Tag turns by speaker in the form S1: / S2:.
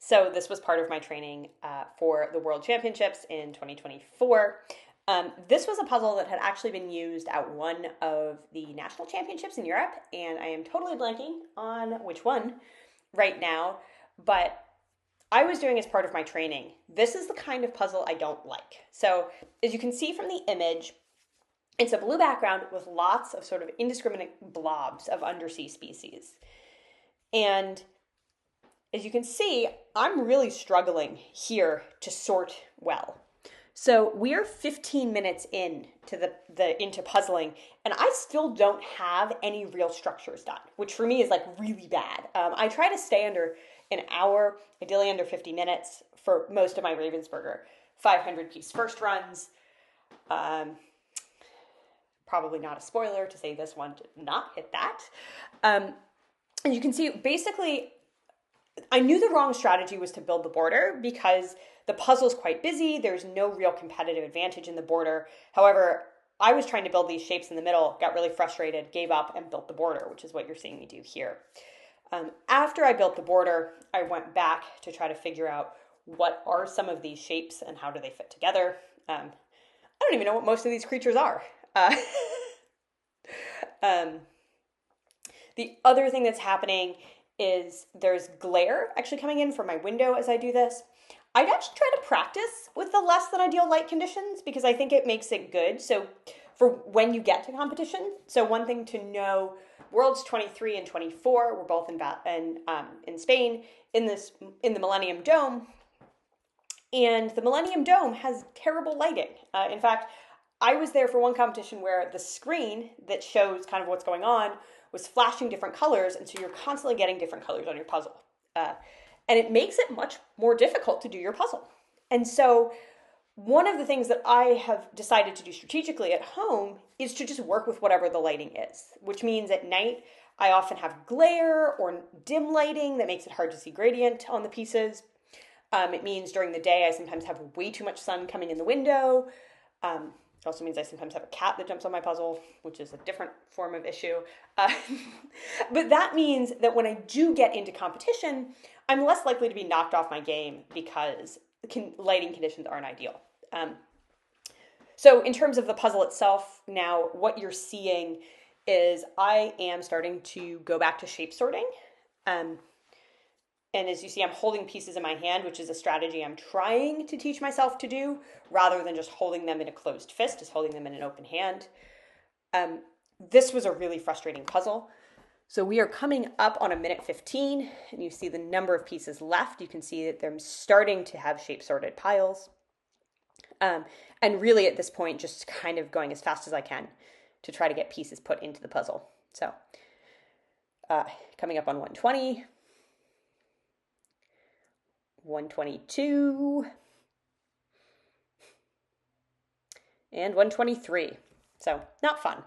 S1: So this was part of my training for the World Championships in 2024. This was a puzzle that had actually been used at one of the national championships in Europe, and I am totally blanking on which one right now, but I was doing as part of my training. This is the kind of puzzle I don't like. So as you can see from the image, it's a blue background with lots of sort of indiscriminate blobs of undersea species. And as you can see, I'm really struggling here to sort well. So we are 15 minutes in to into puzzling, and I still don't have any real structures done, which for me is like really bad. I try to stay under an hour, ideally under 50 minutes for most of my Ravensburger 500 piece first runs. Probably not a spoiler to say this one did not hit that. And you can see basically I knew the wrong strategy was to build the border because the puzzle's quite busy. There's no real competitive advantage in the border. However, I was trying to build these shapes in the middle, got really frustrated, gave up, and built the border, which is what you're seeing me do here. After I built the border, I went back to try to figure out what are some of these shapes and how do they fit together. I don't even know what most of these creatures are. The other thing that's happening is there's glare actually coming in from my window as I do this. I'd actually try to practice with the less than ideal light conditions because I think it makes it good. So for when you get to competition. So one thing to know, Worlds 23 and 24 were both in Spain in the Millennium Dome. And the Millennium Dome has terrible lighting. In fact, I was there for one competition where the screen that shows kind of what's going on was flashing different colors, and so you're constantly getting different colors on your puzzle. And it makes it much more difficult to do your puzzle. And so one of the things that I have decided to do strategically at home is to just work with whatever the lighting is, which means at night I often have glare or dim lighting that makes it hard to see gradient on the pieces. It means during the day I sometimes have way too much sun coming in the window. It also means I sometimes have a cat that jumps on my puzzle, which is a different form of issue. But that means that when I do get into competition, I'm less likely to be knocked off my game because lighting conditions aren't ideal. So in terms of the puzzle itself, now what you're seeing is I am starting to go back to shape sorting. And as you see, I'm holding pieces in my hand, which is a strategy I'm trying to teach myself to do rather than just holding them in a closed fist, just holding them in an open hand. This was a really frustrating puzzle. So we are coming up on a minute 15, and you see the number of pieces left. You can see that they're starting to have shape-sorted piles. And really at this point, just kind of going as fast as I can to try to get pieces put into the puzzle. So coming up on 120, 122, and 123. So not fun.